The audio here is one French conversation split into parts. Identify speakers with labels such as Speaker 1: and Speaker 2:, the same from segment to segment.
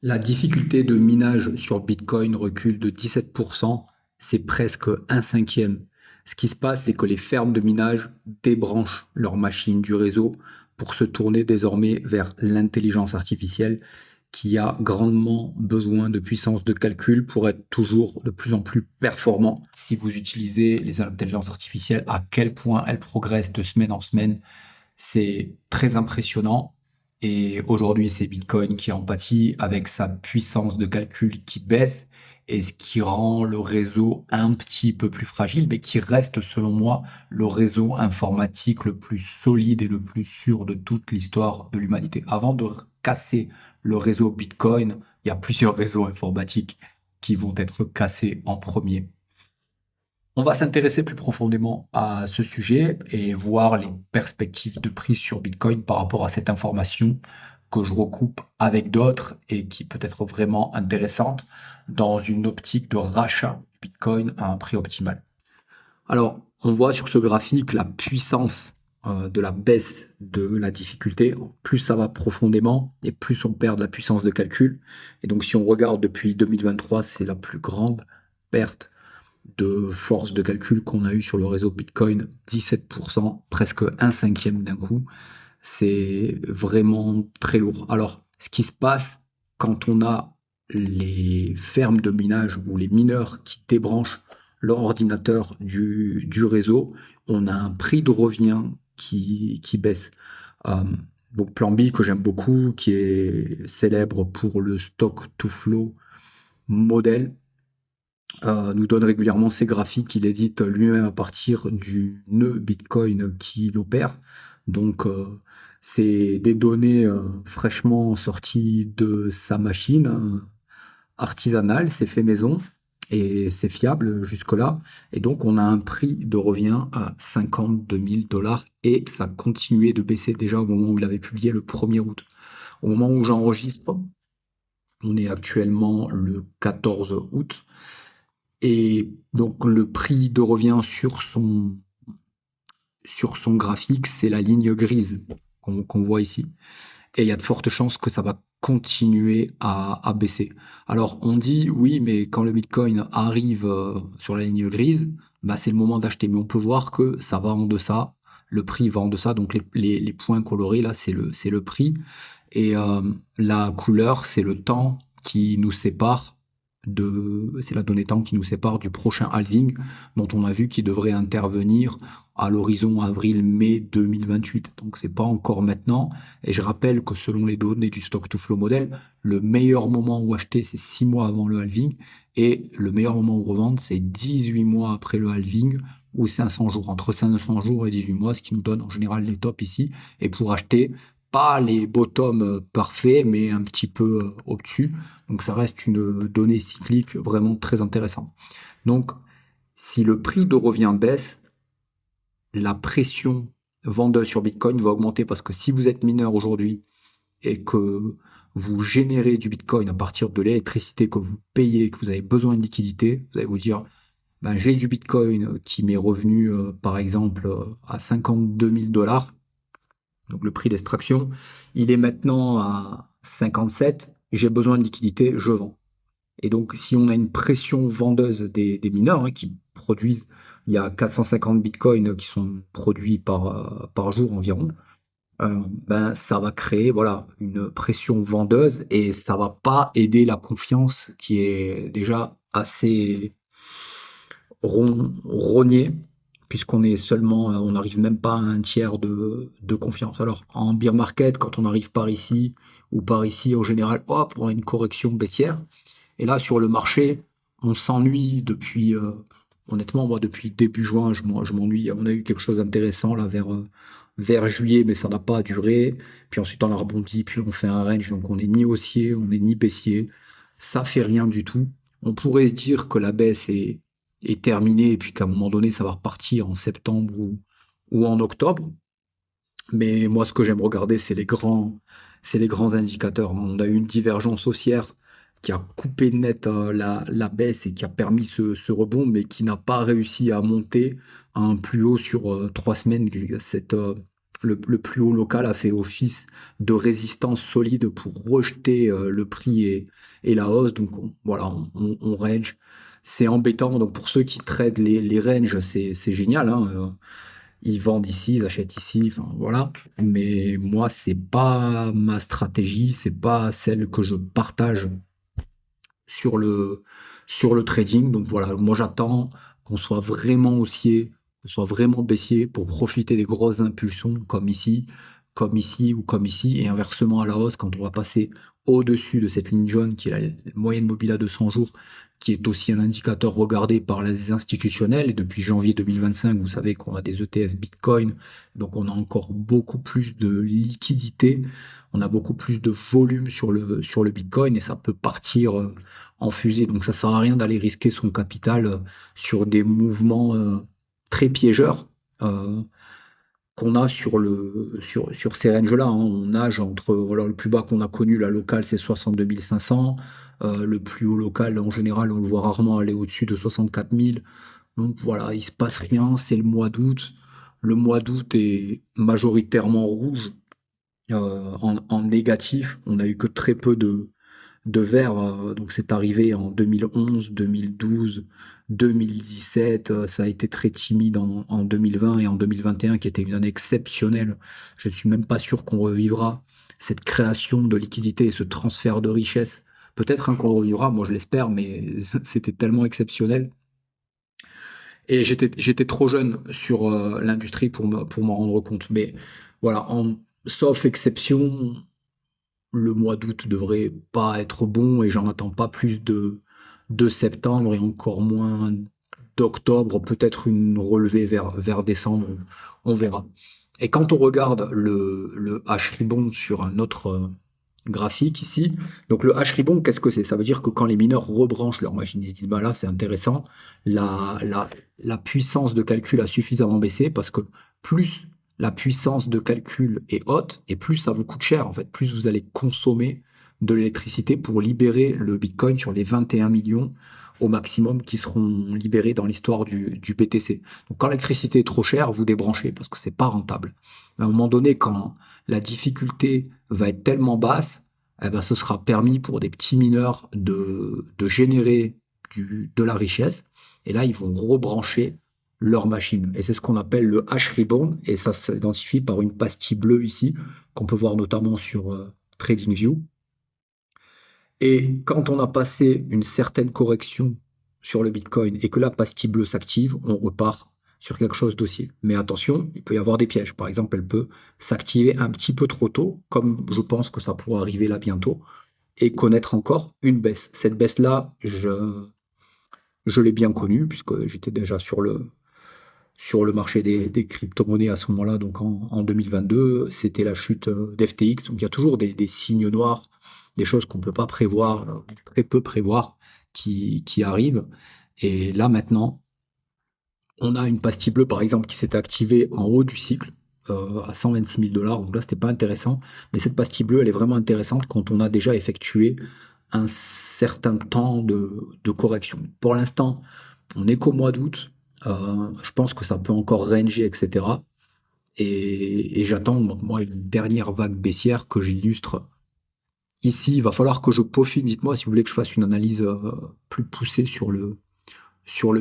Speaker 1: La difficulté de minage sur Bitcoin recule de 17%, c'est presque un cinquième. Ce qui se passe, c'est que les fermes de minage débranchent leurs machines du réseau pour se tourner désormais vers l'intelligence artificielle qui a grandement besoin de puissance de calcul pour être toujours de plus en plus performant. Si vous utilisez les intelligences artificielles, à quel point elles progressent de semaine en semaine, c'est très impressionnant. Et aujourd'hui, c'est Bitcoin qui en pâtit avec sa puissance de calcul qui baisse et ce qui rend le réseau un petit peu plus fragile, mais qui reste, selon moi, le réseau informatique le plus solide et le plus sûr de toute l'histoire de l'humanité. Avant de casser le réseau Bitcoin, il y a plusieurs réseaux informatiques qui vont être cassés en premier. On va s'intéresser plus profondément à ce sujet et voir les perspectives de prix sur Bitcoin par rapport à cette information que je recoupe avec d'autres et qui peut être vraiment intéressante dans une optique de rachat de Bitcoin à un prix optimal. Alors, on voit sur ce graphique la puissance de la baisse de la difficulté. Plus ça va profondément et plus on perd de la puissance de calcul. Et donc, si on regarde depuis 2023, c'est la plus grande perte de force de calcul qu'on a eu sur le réseau Bitcoin, 17%, presque un cinquième d'un coup. C'est vraiment très lourd. Alors, ce qui se passe quand on a les fermes de minage ou les mineurs qui débranchent leur ordinateur du réseau, on a un prix de revient qui baisse. Euh, donc Plan B que j'aime beaucoup, qui est célèbre pour le stock to flow modèle, nous donne régulièrement ces graphiques qu'il édite lui-même à partir du nœud Bitcoin qu'il opère. Donc, c'est des données fraîchement sorties de sa machine artisanale, c'est fait maison et c'est fiable jusque-là. Et donc, on a un prix de revient à 52 000 dollars et ça continuait de baisser déjà au moment où il avait publié le 1er août. Au moment où j'enregistre, on est actuellement le 14 août. Et donc le prix de revient sur son graphique, c'est la ligne grise qu'on voit ici. Et il y a de fortes chances que ça va continuer à baisser. Alors on dit oui, mais quand le Bitcoin arrive sur la ligne grise, bah, c'est le moment d'acheter. Mais on peut voir que ça va en deçà, le prix va en deçà, donc les points colorés là, c'est le prix. Et la couleur, c'est le temps qui nous sépare c'est la donnée temps qui nous sépare du prochain halving dont on a vu qu'il devrait intervenir à l'horizon avril-mai 2028. Donc c'est pas encore maintenant. Et je rappelle que selon les données du stock to flow model, le meilleur moment où acheter, c'est 6 mois avant le halving. Et le meilleur moment où revendre, c'est 18 mois après le halving ou 500 jours. Entre 500 jours et 18 mois, ce qui nous donne en général les tops ici. Et pour acheter, pas les bottoms parfaits, mais un petit peu au-dessus. Donc ça reste une donnée cyclique vraiment très intéressante. Donc si le prix de revient baisse, la pression vendeuse sur Bitcoin va augmenter parce que si vous êtes mineur aujourd'hui et que vous générez du Bitcoin à partir de l'électricité que vous payez, que vous avez besoin de liquidité, vous allez vous dire, ben, j'ai du Bitcoin qui m'est revenu par exemple à 52 000 dollars. Donc le prix d'extraction, il est maintenant à 57, j'ai besoin de liquidité, je vends. Et donc si on a une pression vendeuse des mineurs qui produisent, il y a 450 bitcoins qui sont produits par jour environ, ben, ça va créer voilà, une pression vendeuse et ça va pas aider la confiance qui est déjà assez rognée puisqu'on est seulement, on n'arrive même pas à un tiers de confiance. Alors, en bear market, quand on arrive par ici ou par ici, en général, hop, on a une correction baissière. Et là, sur le marché, on s'ennuie depuis, honnêtement, moi, depuis début juin, je m'ennuie. On a eu quelque chose d'intéressant là vers juillet, mais ça n'a pas duré. Puis ensuite, on a rebondi, puis on fait un range, donc on n'est ni haussier, on n'est ni baissier. Ça fait rien du tout. On pourrait se dire que la baisse est terminée et puis qu'à un moment donné, ça va repartir en septembre ou en octobre. Mais moi, ce que j'aime regarder, c'est les grands indicateurs. On a eu une divergence haussière qui a coupé net la baisse et qui a permis ce rebond, mais qui n'a pas réussi à monter à un plus haut sur 3 semaines. le plus haut local a fait office de résistance solide pour rejeter le prix et la hausse. Donc voilà, on range. C'est embêtant. Donc pour ceux qui tradent les ranges, c'est génial, hein. Ils vendent ici, ils achètent ici, enfin voilà. Mais moi, c'est pas ma stratégie, c'est pas celle que je partage sur le trading. Donc voilà, moi j'attends qu'on soit vraiment haussier, qu'on soit vraiment baissier pour profiter des grosses impulsions comme ici ou comme ici, et inversement à la hausse quand on va passer au-dessus de cette ligne jaune qui est la moyenne mobile à 200 jours, qui est aussi un indicateur regardé par les institutionnels. Et depuis janvier 2025, vous savez qu'on a des ETF Bitcoin, donc on a encore beaucoup plus de liquidité, on a beaucoup plus de volume sur le Bitcoin et ça peut partir en fusée. Donc ça sert à rien d'aller risquer son capital sur des mouvements très piégeurs euh, qu'on a sur ces ranges-là, hein. On nage entre, voilà, le plus bas qu'on a connu, la locale, c'est 62 500. Le plus haut local, en général, on le voit rarement aller au-dessus de 64 000. Donc voilà, il se passe rien, c'est le mois d'août. Le mois d'août est majoritairement rouge, en négatif. On a eu que très peu de verre. Donc c'est arrivé en 2011, 2012, 2017. Ça a été très timide en 2020 et en 2021, qui était une année exceptionnelle. Je ne suis même pas sûr qu'on revivra cette création de liquidité et ce transfert de richesse. Peut-être qu'on le revivra, moi je l'espère, mais c'était tellement exceptionnel. Et j'étais trop jeune sur l'industrie pour m'en rendre compte. Mais voilà, sauf exception, le mois d'août devrait pas être bon et j'en attends pas plus de septembre et encore moins d'octobre, peut-être une relevée vers décembre, on verra. Et quand on regarde le H-ribbon sur un autre graphique ici, donc le H-ribbon, qu'est-ce que c'est? Ça veut dire que quand les mineurs rebranchent leur machine, ils se disent, bah là c'est intéressant, la puissance de calcul a suffisamment baissé parce que plus la puissance de calcul est haute et plus ça vous coûte cher en fait, plus vous allez consommer de l'électricité pour libérer le Bitcoin sur les 21 millions au maximum qui seront libérés dans l'histoire du BTC. Donc quand l'électricité est trop chère, vous débranchez parce que c'est pas rentable. Mais à un moment donné, quand la difficulté va être tellement basse, eh ben, ce sera permis pour des petits mineurs de générer de la richesse. Et là, ils vont rebrancher leur machine. Et c'est ce qu'on appelle le hash-ribbon, et ça s'identifie par une pastille bleue ici, qu'on peut voir notamment sur TradingView. Et quand on a passé une certaine correction sur le Bitcoin et que la pastille bleue s'active, on repart sur quelque chose d'haussier. Mais attention, il peut y avoir des pièges. Par exemple, elle peut s'activer un petit peu trop tôt, comme je pense que ça pourra arriver là bientôt, et connaître encore une baisse. Cette baisse-là, je l'ai bien connue, puisque j'étais déjà sur le marché des crypto-monnaies à ce moment-là, donc en 2022, c'était la chute d'FTX. Donc il y a toujours des signes noirs, des choses qu'on ne peut pas prévoir, très peu prévoir, qui arrivent. Et là maintenant, on a une pastille bleue par exemple qui s'est activée en haut du cycle à 126 000 $. Donc là, c'était pas intéressant. Mais cette pastille bleue, elle est vraiment intéressante quand on a déjà effectué un certain temps de correction. Pour l'instant, on est qu'au mois d'août. Je pense que ça peut encore ranger, etc. Et j'attends, donc, moi, une dernière vague baissière que j'illustre ici. Il va falloir que je peaufine. Dites-moi si vous voulez que je fasse une analyse plus poussée sur le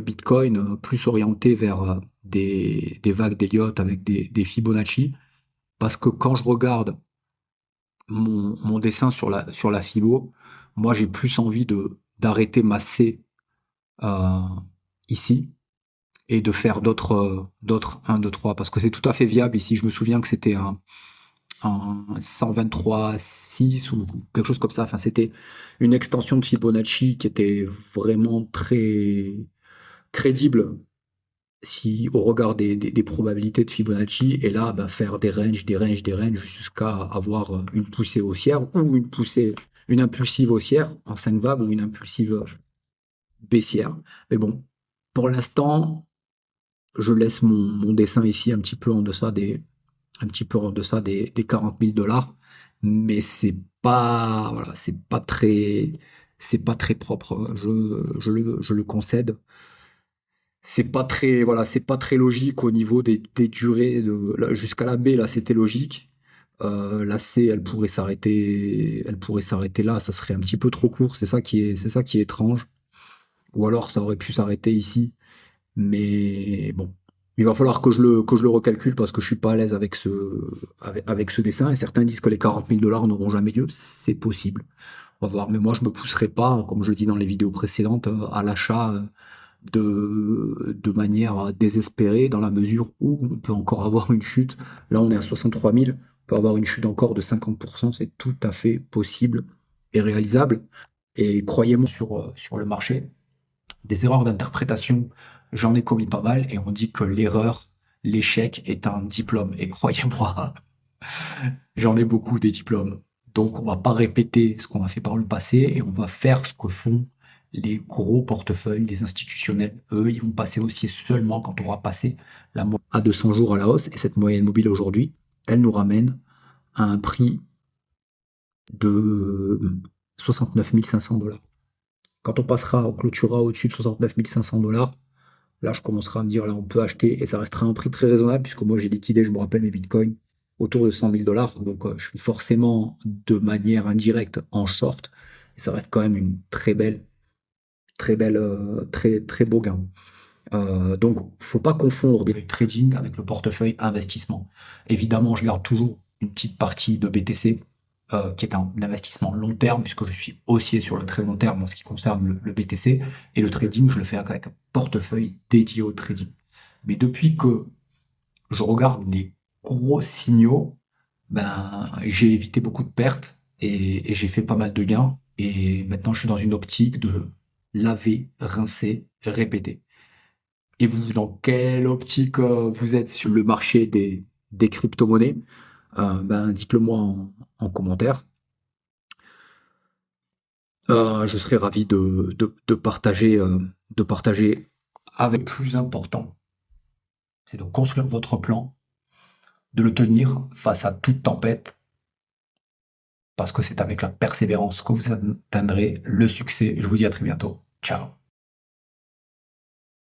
Speaker 1: Bitcoin, plus orientée vers des vagues d'Elliott avec des Fibonacci. Parce que quand je regarde mon dessin sur la Fibo, moi j'ai plus envie d'arrêter ma C euh, ici et de faire d'autres 1, 2, 3, parce que c'est tout à fait viable ici. Je me souviens que c'était un 123,6 ou quelque chose comme ça. Enfin, c'était une extension de Fibonacci qui était vraiment très crédible si au regard des probabilités de Fibonacci. Et là, bah, faire des ranges, des ranges, des ranges jusqu'à avoir une poussée haussière ou une impulsive haussière en 5 vagues ou une impulsive baissière. Mais bon, pour l'instant, je laisse mon dessin ici un petit peu en deçà des 40 000 $, mais voilà, c'est pas très propre. Je le concède. C'est pas très, voilà, c'est pas très logique au niveau des durées jusqu'à la B, là, c'était logique. La C, elle pourrait s'arrêter là, ça serait un petit peu trop court, c'est ça qui est étrange. Ou alors, ça aurait pu s'arrêter ici. Mais bon, il va falloir que je le recalcule parce que je suis pas à l'aise avec ce dessin. Et certains disent que les 40 000 $ n'auront jamais lieu. C'est possible. On va voir. Mais moi, je me pousserai pas, comme je le dis dans les vidéos précédentes, à l'achat de manière désespérée dans la mesure où on peut encore avoir une chute. Là, on est à 63 000. On peut avoir une chute encore de 50%. C'est tout à fait possible et réalisable. Et croyez-moi sur le marché, des erreurs d'interprétation, j'en ai commis pas mal et on dit que l'erreur, l'échec est un diplôme. Et croyez-moi, j'en ai beaucoup des diplômes. Donc on va pas répéter ce qu'on a fait par le passé et on va faire ce que font les gros portefeuilles, les institutionnels. Eux, ils vont passer haussier seulement quand on aura passé la moyenne à 200 jours à la hausse. Et cette moyenne mobile aujourd'hui, elle nous ramène à un prix de 69 500 $. Quand on clôturera au-dessus de 69 500 $, là, je commencerai à me dire, là, on peut acheter, et ça restera un prix très raisonnable, puisque moi, j'ai liquidé, je me rappelle, mes bitcoins autour de 100 000 $. Donc, je suis forcément, de manière indirecte, en short. Et ça reste quand même une très beau gain. Donc, faut pas confondre le trading avec le portefeuille investissement. Évidemment, je garde toujours une petite partie de BTC, qui est un investissement long terme, puisque je suis haussier sur le très long terme en ce qui concerne le BTC, et le trading, je le fais avec un portefeuille dédié au trading. Mais depuis que je regarde les gros signaux, ben, j'ai évité beaucoup de pertes et j'ai fait pas mal de gains. Et maintenant, je suis dans une optique de laver, rincer, répéter. Et vous, dans quelle optique vous êtes sur le marché des crypto-monnaies? Ben, dites-le moi en commentaire. Je serais ravi de partager avec le plus important, c'est de construire votre plan, de le tenir face à toute tempête, parce que c'est avec la persévérance que vous atteindrez le succès. Je vous dis à très bientôt. Ciao.